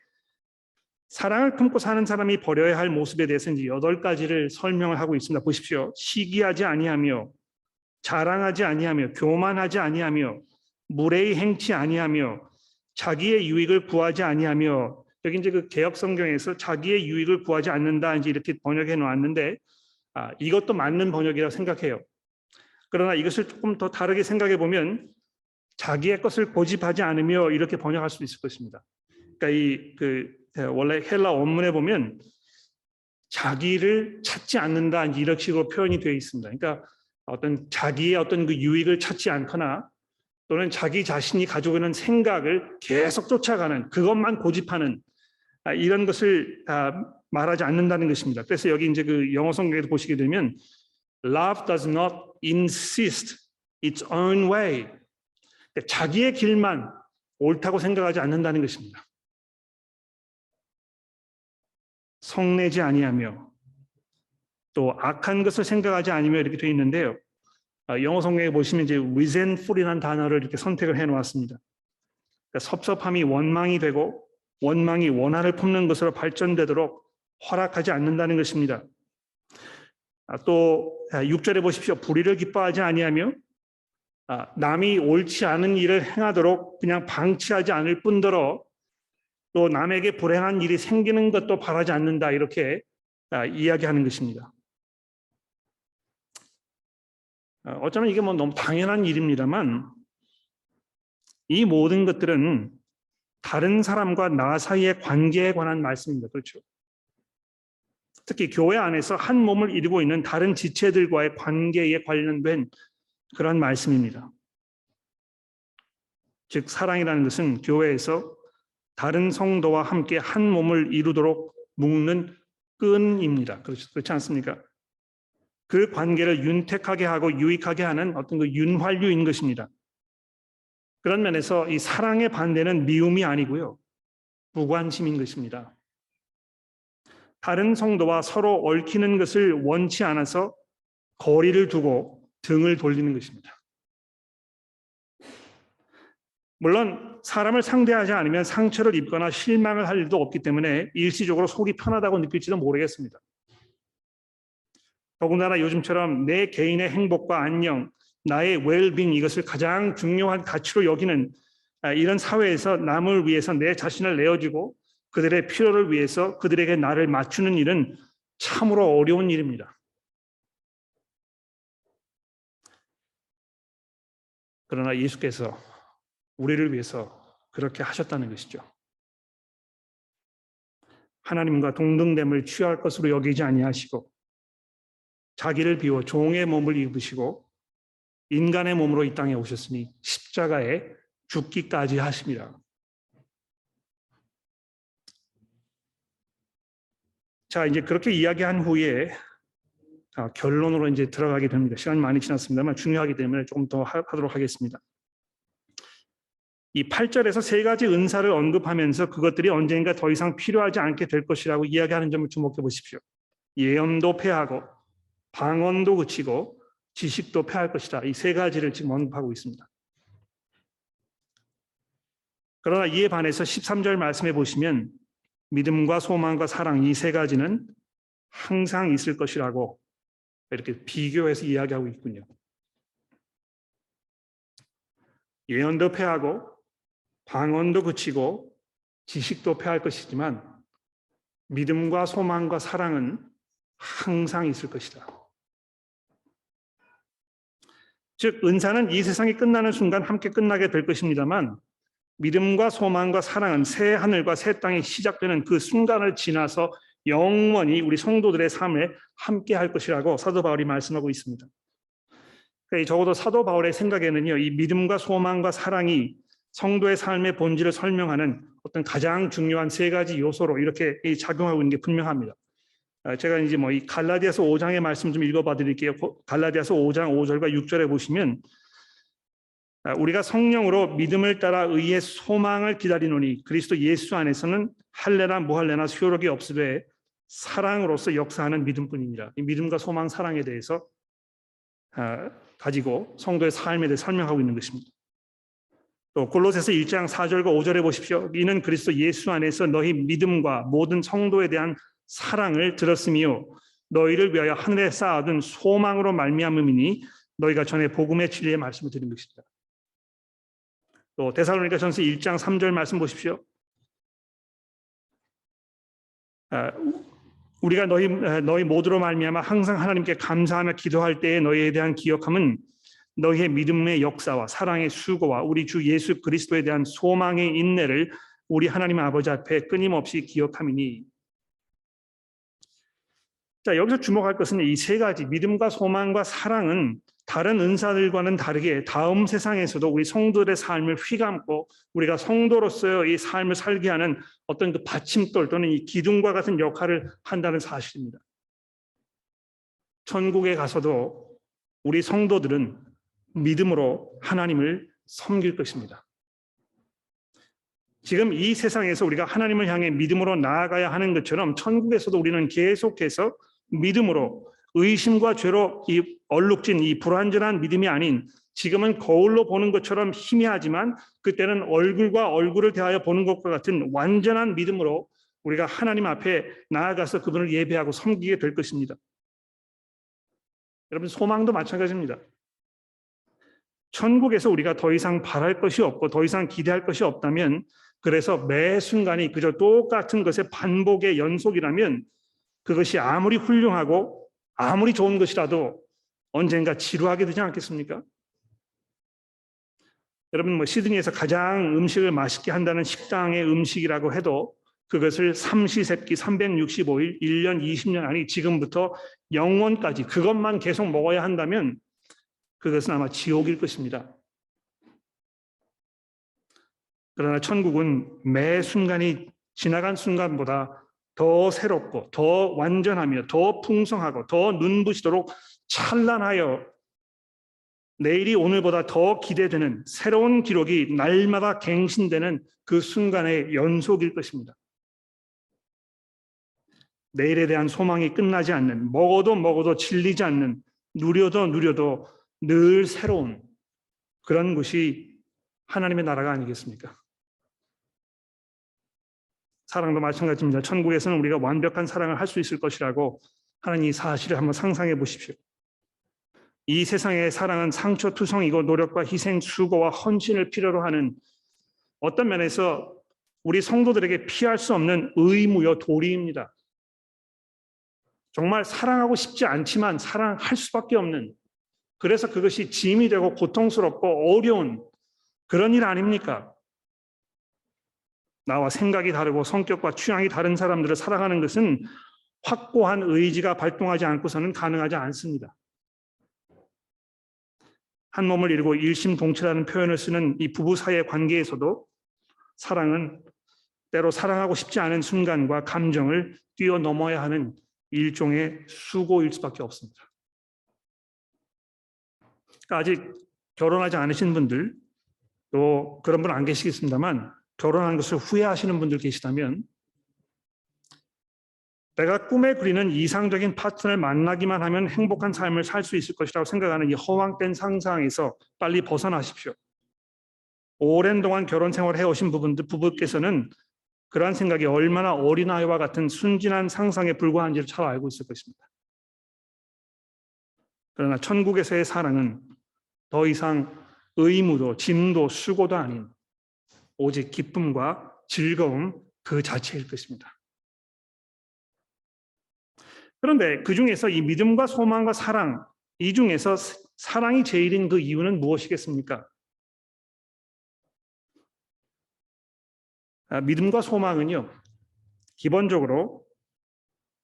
사랑을 품고 사는 사람이 버려야 할 모습에 대해서 이제 8가지를 설명을 하고 있습니다. 보십시오. 시기하지 아니하며, 자랑하지 아니하며, 교만하지 아니하며, 무례히 행치 아니하며, 자기의 유익을 구하지 아니하며. 여기 이제 그 개역 성경에서 자기의 유익을 구하지 않는다 이제 이렇게 번역해 놓았는데 이것도 맞는 번역이라고 생각해요. 그러나 이것을 조금 더 다르게 생각해 보면 자기의 것을 고집하지 않으며 이렇게 번역할 수 있을 것입니다. 그러니까 원래 헬라 원문에 보면 자기를 찾지 않는다 이런 식으로 표현이 되어 있습니다. 그러니까 자기의 어떤 그 유익을 찾지 않거나 또는 자기 자신이 가지고 있는 생각을 계속 쫓아가는 그것만 고집하는 이런 것을 말하지 않는다는 것입니다. 그래서 여기 이제 그 영어 성경에도 보시게 되면 Love does not insist its own way. 자기의 길만 옳다고 생각하지 않는다는 것입니다. 성내지 아니하며 또 악한 것을 생각하지 않으며 이렇게 되어 있는데요. 영어 성경에 보시면 이제 resentful이라는 단어를 이렇게 선택을 해 놓았습니다. 그러니까 섭섭함이 원망이 되고 원망이 원한을 품는 것으로 발전되도록 허락하지 않는다는 것입니다. 또 6절에 보십시오. 불의를 기뻐하지 아니하며 남이 옳지 않은 일을 행하도록 그냥 방치하지 않을 뿐더러 또 남에게 불행한 일이 생기는 것도 바라지 않는다 이렇게 이야기하는 것입니다. 어쩌면 이게 뭐 너무 당연한 일입니다만 이 모든 것들은 다른 사람과 나 사이의 관계에 관한 말씀입니다. 그렇죠? 특히 교회 안에서 한 몸을 이루고 있는 다른 지체들과의 관계에 관련된 그런 말씀입니다. 즉 사랑이라는 것은 교회에서 다른 성도와 함께 한 몸을 이루도록 묶는 끈입니다. 그렇지 않습니까? 그 관계를 윤택하게 하고 유익하게 하는 어떤 그 윤활유인 것입니다. 그런 면에서 이 사랑의 반대는 미움이 아니고요. 무관심인 것입니다. 다른 성도와 서로 얽히는 것을 원치 않아서 거리를 두고 등을 돌리는 것입니다. 물론 사람을 상대하지 않으면 상처를 입거나 실망을 할 일도 없기 때문에 일시적으로 속이 편하다고 느낄지도 모르겠습니다. 더군다나 요즘처럼 내 개인의 행복과 안녕, 나의 웰빙 이것을 가장 중요한 가치로 여기는 이런 사회에서 남을 위해서 내 자신을 내어주고 그들의 필요를 위해서 그들에게 나를 맞추는 일은 참으로 어려운 일입니다. 그러나 예수께서 우리를 위해서 그렇게 하셨다는 것이죠. 하나님과 동등됨을 취할 것으로 여기지 아니하시고 자기를 비워 종의 몸을 입으시고 인간의 몸으로 이 땅에 오셨으니 십자가에 죽기까지 하십니다. 자, 이제 그렇게 이야기한 후에 결론으로 이제 들어가게 됩니다. 시간이 많이 지났습니다만 중요하기 때문에 조금 더 하도록 하겠습니다. 이 8절에서 3가지 은사를 언급하면서 그것들이 언젠가 더 이상 필요하지 않게 될 것이라고 이야기하는 점을 주목해 보십시오. 예언도 폐하고 방언도 그치고 지식도 폐할 것이다. 이 3가지를 지금 언급하고 있습니다. 그러나 이에 반해서 13절 말씀해 보시면 믿음과 소망과 사랑 이 3가지는 항상 있을 것이라고 이렇게 비교해서 이야기하고 있군요. 예언도 패하고 방언도 그치고 지식도 패할 것이지만 믿음과 소망과 사랑은 항상 있을 것이다. 즉 은사는 이 세상이 끝나는 순간 함께 끝나게 될 것입니다만 믿음과 소망과 사랑은 새 하늘과 새 땅이 시작되는 그 순간을 지나서 영원히 우리 성도들의 삶에 함께 할 것이라고 사도 바울이 말씀하고 있습니다. 그러니까 적어도 사도 바울의 생각에는요, 이 믿음과 소망과 사랑이 성도의 삶의 본질을 설명하는 어떤 가장 중요한 세 가지 요소로 이렇게 작용하고 있는 게 분명합니다. 제가 이제 이 갈라디아서 5장의 말씀 좀 읽어봐 드릴게요. 갈라디아서 5장 5절과 6절에 보시면 우리가 성령으로 믿음을 따라 의의 소망을 기다리노니 그리스도 예수 안에서는 할례나 무할례나 수요록이 없으되 사랑으로서 역사하는 믿음뿐이니라. 이 믿음과 소망, 사랑에 대해서 가지고 성도의 삶에 대해 설명하고 있는 것입니다. 또 골로새서 1장 4절과 5절에 보십시오. 이는 그리스도 예수 안에서 너희 믿음과 모든 성도에 대한 사랑을 들었으며 너희를 위하여 하늘에 쌓아둔 소망으로 말미암음이니 너희가 전에 복음의 진리의 말씀을 드린 것이다. 또 데살로니가전서 1장 3절 말씀 보십시오. 우리가 너희 모두로 말미암아 항상 하나님께 감사하며 기도할 때에 너희에 대한 기억함은 너희의 믿음의 역사와 사랑의 수고와 우리 주 예수 그리스도에 대한 소망의 인내를 우리 하나님 아버지 앞에 끊임없이 기억함이니. 자, 여기서 주목할 것은 이 세 가지 믿음과 소망과 사랑은 다른 은사들과는 다르게 다음 세상에서도 우리 성도들의 삶을 휘감고 우리가 성도로서의 이 삶을 살게 하는 어떤 그 받침돌 또는 이 기둥과 같은 역할을 한다는 사실입니다. 천국에 가서도 우리 성도들은 믿음으로 하나님을 섬길 것입니다. 지금 이 세상에서 우리가 하나님을 향해 믿음으로 나아가야 하는 것처럼 천국에서도 우리는 계속해서 믿음으로 의심과 죄로 이 얼룩진 이 불완전한 믿음이 아닌 지금은 거울로 보는 것처럼 희미하지만 그때는 얼굴과 얼굴을 대하여 보는 것과 같은 완전한 믿음으로 우리가 하나님 앞에 나아가서 그분을 예배하고 섬기게 될 것입니다. 여러분, 소망도 마찬가지입니다. 천국에서 우리가 더 이상 바랄 것이 없고 더 이상 기대할 것이 없다면, 그래서 매 순간이 그저 똑같은 것의 반복의 연속이라면 그것이 아무리 훌륭하고 아무리 좋은 것이라도 언젠가 지루하게 되지 않겠습니까? 여러분, 시드니에서 가장 음식을 맛있게 한다는 식당의 음식이라고 해도 그것을 삼시세끼 365일 1년 20년 아니 지금부터 영원까지 그것만 계속 먹어야 한다면 그것은 아마 지옥일 것입니다. 그러나 천국은 매 순간이 지나간 순간보다 더 새롭고 더 완전하며 더 풍성하고 더 눈부시도록 찬란하여 내일이 오늘보다 더 기대되는 새로운 기록이 날마다 갱신되는 그 순간의 연속일 것입니다. 내일에 대한 소망이 끝나지 않는, 먹어도 질리지 않는, 누려도 늘 새로운 그런 곳이 하나님의 나라가 아니겠습니까? 사랑도 마찬가지입니다. 천국에서는 우리가 완벽한 사랑을 할 수 있을 것이라고 하는 이 사실을 한번 상상해 보십시오. 이 세상의 사랑은 상처투성이고 노력과 희생, 수고와 헌신을 필요로 하는 어떤 면에서 우리 성도들에게 피할 수 없는 의무요 도리입니다. 정말 사랑하고 싶지 않지만 사랑할 수밖에 없는, 그래서 그것이 짐이 되고 고통스럽고 어려운 그런 일 아닙니까? 나와 생각이 다르고 성격과 취향이 다른 사람들을 사랑하는 것은 확고한 의지가 발동하지 않고서는 가능하지 않습니다. 한 몸을 이루고 일심동체라는 표현을 쓰는 이 부부 사이의 관계에서도 사랑은 때로 사랑하고 싶지 않은 순간과 감정을 뛰어넘어야 하는 일종의 수고일 수밖에 없습니다. 그러니까 아직 결혼하지 않으신 분들, 또 그런 분 안 계시겠습니다만 결혼한 것을 후회하시는 분들 계시다면 내가 꿈에 그리는 이상적인 파트너를 만나기만 하면 행복한 삶을 살 수 있을 것이라고 생각하는 이 허황된 상상에서 빨리 벗어나십시오. 오랜 동안 결혼 생활을 해오신 부부께서는 그러한 생각이 얼마나 어린아이와 같은 순진한 상상에 불과한지를 잘 알고 있을 것입니다. 그러나 천국에서의 사랑은 더 이상 의무도 짐도 수고도 아닌 오직 기쁨과 즐거움 그 자체일 것입니다. 그런데 그 중에서 이 믿음과 소망과 사랑, 이 중에서 사랑이 제일인 그 이유는 무엇이겠습니까? 믿음과 소망은요, 기본적으로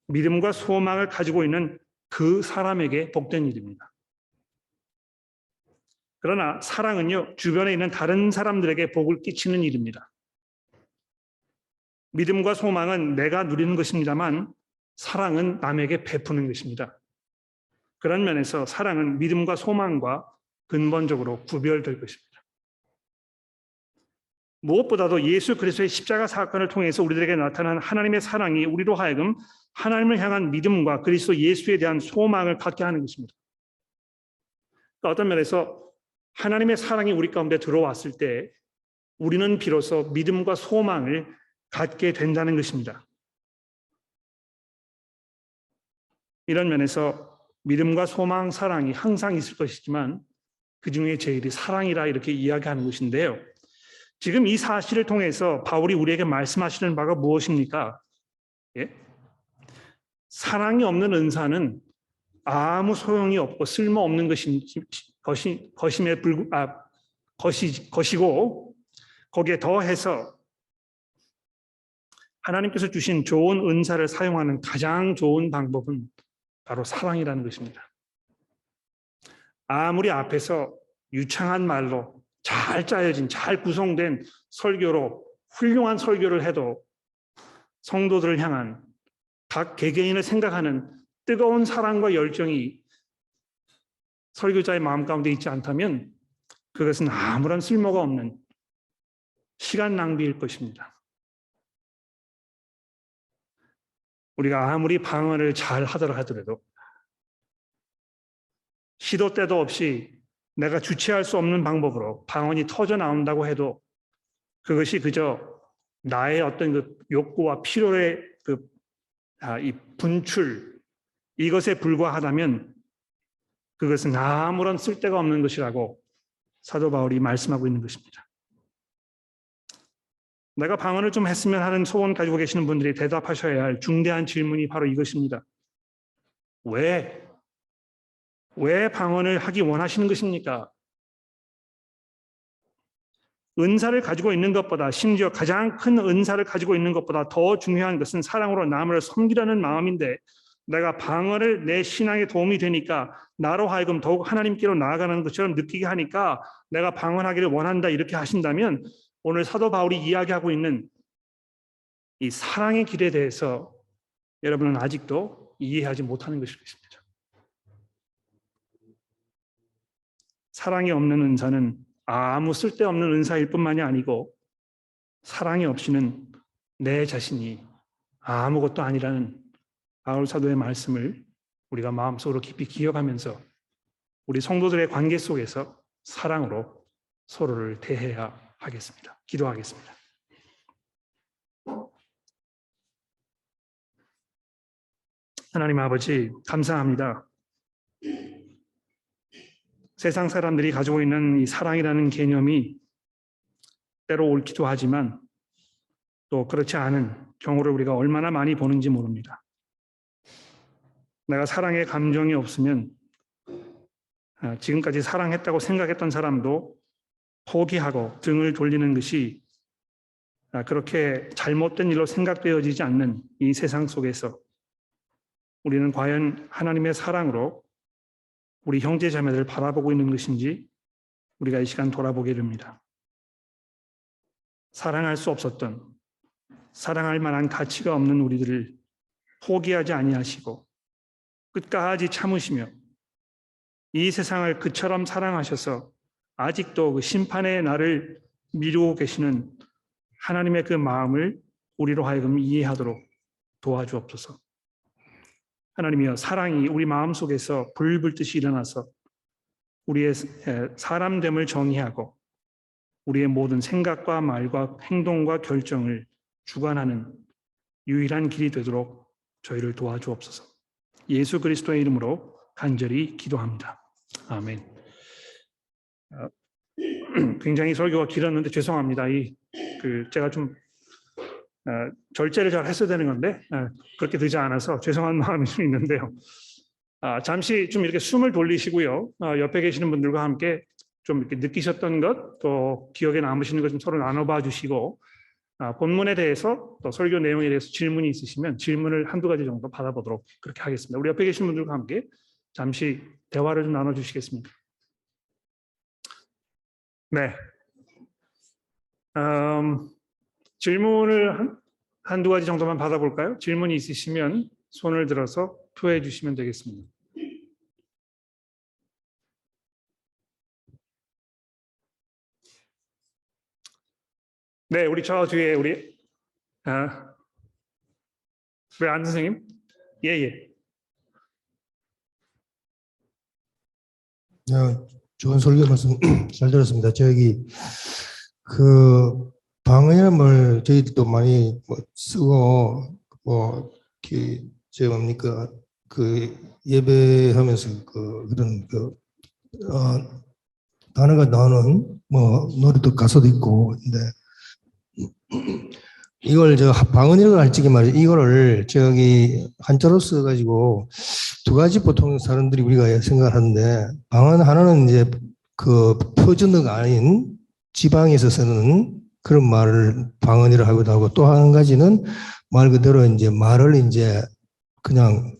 믿음과 소망을 가지고 있는 그 사람에게 복된 일입니다. 그러나 사랑은요, 주변에 있는 다른 사람들에게 복을 끼치는 일입니다. 믿음과 소망은 내가 누리는 것입니다만 사랑은 남에게 베푸는 것입니다. 그런 면에서 사랑은 믿음과 소망과 근본적으로 구별될 것입니다. 무엇보다도 예수 그리스도의 십자가 사건을 통해서 우리들에게 나타난 하나님의 사랑이 우리로 하여금 하나님을 향한 믿음과 그리스도 예수에 대한 소망을 갖게 하는 것입니다. 어떤 면에서 하나님의 사랑이 우리 가운데 들어왔을 때 우리는 비로소 믿음과 소망을 갖게 된다는 것입니다. 이런 면에서 믿음과 소망, 사랑이 항상 있을 것이지만 그 중에 제일이 사랑이라 이렇게 이야기하는 것인데요. 지금 이 사실을 통해서 바울이 우리에게 말씀하시는 바가 무엇입니까? 예? 사랑이 없는 은사는 아무 소용이 없고 쓸모없는 것이고 거기에 더해서 하나님께서 주신 좋은 은사를 사용하는 가장 좋은 방법은 바로 사랑이라는 것입니다. 아무리 앞에서 유창한 말로 잘 짜여진, 잘 구성된 설교로 훌륭한 설교를 해도 성도들을 향한 각 개개인을 생각하는 뜨거운 사랑과 열정이 설교자의 마음 가운데 있지 않다면 그것은 아무런 쓸모가 없는 시간 낭비일 것입니다. 우리가 아무리 방언을 잘 하더라 하더라도 시도 때도 없이 내가 주체할 수 없는 방법으로 방언이 터져 나온다고 해도 그것이 그저 나의 어떤 그 욕구와 필요의 이 분출 이것에 불과하다면 그것은 아무런 쓸데가 없는 것이라고 사도 바울이 말씀하고 있는 것입니다. 내가 방언을 좀 했으면 하는 소원 가지고 계시는 분들이 대답하셔야 할 중대한 질문이 바로 이것입니다. 왜 방언을 하기 원하시는 것입니까? 은사를 가지고 있는 것보다 심지어 가장 큰 은사를 가지고 있는 것보다 더 중요한 것은 사랑으로 남을 섬기라는 마음인데 내가 방언을 내 신앙에 도움이 되니까 나로 하여금 더욱 하나님께로 나아가는 것처럼 느끼게 하니까 내가 방언하기를 원한다 이렇게 하신다면 오늘 사도 바울이 이야기하고 있는 이 사랑의 길에 대해서 여러분은 아직도 이해하지 못하는 것일 것입니다. 사랑이 없는 은사는 아무 쓸데없는 은사일 뿐만이 아니고 사랑이 없이는 내 자신이 아무것도 아니라는 바울 사도의 말씀을 우리가 마음속으로 깊이 기억하면서 우리 성도들의 관계 속에서 사랑으로 서로를 대해야 하겠습니다. 기도하겠습니다. 하나님 아버지 감사합니다. 세상 사람들이 가지고 있는 이 사랑이라는 개념이 때로 옳기도 하지만 또 그렇지 않은 경우를 우리가 얼마나 많이 보는지 모릅니다. 내가 사랑의 감정이 없으면 지금까지 사랑했다고 생각했던 사람도 포기하고 등을 돌리는 것이 그렇게 잘못된 일로 생각되어지지 않는 이 세상 속에서 우리는 과연 하나님의 사랑으로 우리 형제 자매들을 바라보고 있는 것인지 우리가 이 시간 돌아보게 됩니다. 사랑할 수 없었던, 사랑할 만한 가치가 없는 우리들을 포기하지 아니하시고 끝까지 참으시며 이 세상을 그처럼 사랑하셔서 아직도 그 심판의 날을 미루고 계시는 하나님의 그 마음을 우리로 하여금 이해하도록 도와주옵소서. 하나님이여, 사랑이 우리 마음속에서 불불듯이 일어나서 우리의 사람됨을 정의하고 우리의 모든 생각과 말과 행동과 결정을 주관하는 유일한 길이 되도록 저희를 도와주옵소서. 예수 그리스도의 이름으로 간절히 기도합니다. 아멘. 굉장히 설교가 길었는데 죄송합니다. 제가 좀 절제를 잘 했어야 되는 건데 그렇게 되지 않아서 죄송한 마음이 좀 있는데요. 잠시 좀 이렇게 숨을 돌리시고요. 옆에 계시는 분들과 함께 좀 이렇게 느끼셨던 것, 또 기억에 남으시는 것 좀 서로 나눠봐 주시고, 본문에 대해서 또 설교 내용에 대해서 질문이 있으시면 질문을 한두 가지 정도 받아보도록 그렇게 하겠습니다. 우리 옆에 계신 분들과 함께 잠시 대화를 좀 나눠주시겠습니까? 네. 질문을 한두 가지 정도만 받아볼까요? 질문이 있으시면 손을 들어서 표해 주시면 되겠습니다. 네, 우리 저 뒤에 우리 안 선생님? 예. 좋은 설교 말씀 잘 들었습니다. 그 방언이라는 말 저희도 많이 쓰고 뭡니까 예배하면서 그런 단어가 나오는 노래도 가사도 있고 근데 이걸 방언이라고 할 적에 말이죠. 이거를 한자로 써가지고 두 가지 보통 사람들이 우리가 생각을 하는데 방언 하나는 이제 표준어가 아닌 지방에서 쓰는 그런 말을 방언이라고 하기도 하고 또 한 가지는 말 그대로 이제 말을 이제 그냥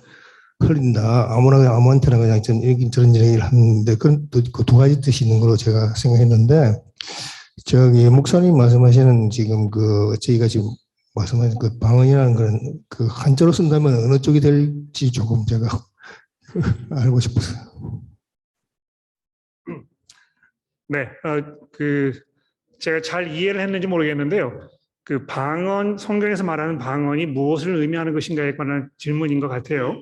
흘린다. 아무한테나 그냥 저런 얘기를 하는데 그 두 가지 뜻이 있는 걸로 제가 생각했는데 목사님 말씀하시는 지금 저희가 지금 말씀하신 방언이라는 그런 한자로 쓴다면 어느 쪽이 될지 조금 제가 알고 싶었어요. 네, 제가 잘 이해를 했는지 모르겠는데요. 성경에서 말하는 방언이 무엇을 의미하는 것인가에 관한 질문인 것 같아요.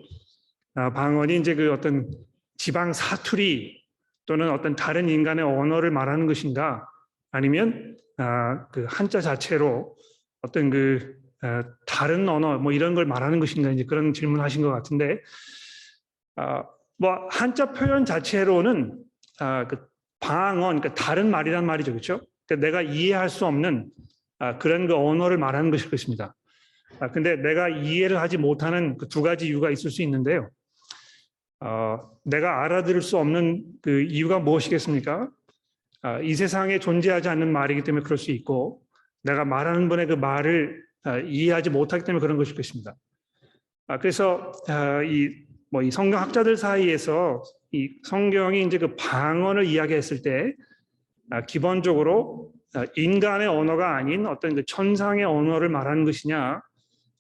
방언이 이제 어떤 지방 사투리 또는 어떤 다른 인간의 언어를 말하는 것인가, 아니면 한자 자체로 어떤 다른 언어 이런 걸 말하는 것인가, 이제 그런 질문하신 것 같은데, 한자 표현 자체로는 방언, 그러니까 다른 말이란 말이죠, 그렇죠? 그러니까 내가 이해할 수 없는 그런 언어를 말하는 것일 것입니다. 근데 내가 이해를 하지 못하는 두 가지 이유가 있을 수 있는데요. 내가 알아들을 수 없는 이유가 무엇이겠습니까? 이 세상에 존재하지 않는 말이기 때문에 그럴 수 있고, 내가 말하는 분의 말을 이해하지 못하기 때문에 그런 것일 것입니다. 그래서 이 성경학자들 사이에서 이 성경이 이제 방언을 이야기했을 때 기본적으로 인간의 언어가 아닌 어떤 천상의 언어를 말하는 것이냐,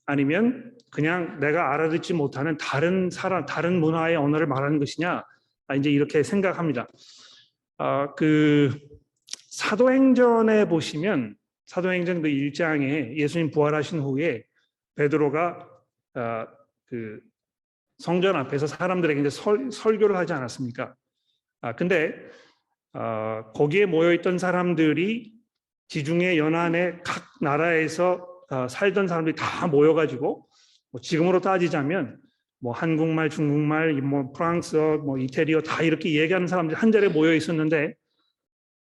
아니면 그냥 내가 알아듣지 못하는 다른 문화의 언어를 말하는 것이냐, 이제 이렇게 생각합니다. 사도행전에 보시면 사도행전 1장에 예수님 부활하신 후에 베드로가 성전 앞에서 사람들에게 이제 설교를 하지 않았습니까? 근데 거기에 모여있던 사람들이 지중해 연안의 각 나라에서 살던 사람들이 다 모여가지고 지금으로 따지자면 한국말, 중국말, 프랑스어, 이태리어 다 이렇게 얘기하는 사람들이 한 자리에 모여 있었는데,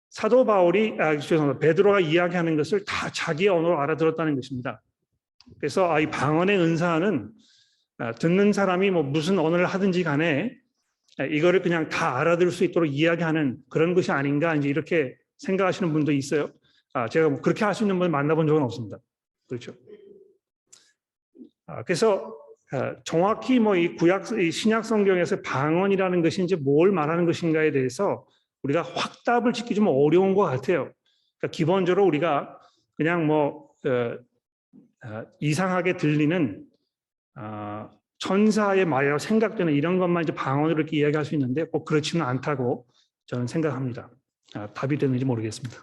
사도 베드로가 이야기하는 것을 다 자기의 언어로 알아들었다는 것입니다. 그래서 이 방언의 은사는 듣는 사람이 무슨 언어를 하든지 간에 이거를 그냥 다 알아들을 수 있도록 이야기하는 그런 것이 아닌가, 이제 이렇게 생각하시는 분도 있어요. 제가 그렇게 할 수 있는 분을 만나본 적은 없습니다. 그렇죠. 그래서 정확히 이 신약 성경에서 방언이라는 것이 이제 뭘 말하는 것인가에 대해서 우리가 확답을 짓기 좀 어려운 것 같아요. 그러니까 기본적으로 우리가 그냥 이상하게 들리는 천사의 말이라고 생각되는 이런 것만 이제 방언으로 이렇게 이야기할 수 있는데 꼭 그렇지는 않다고 저는 생각합니다. 답이 되는지 모르겠습니다.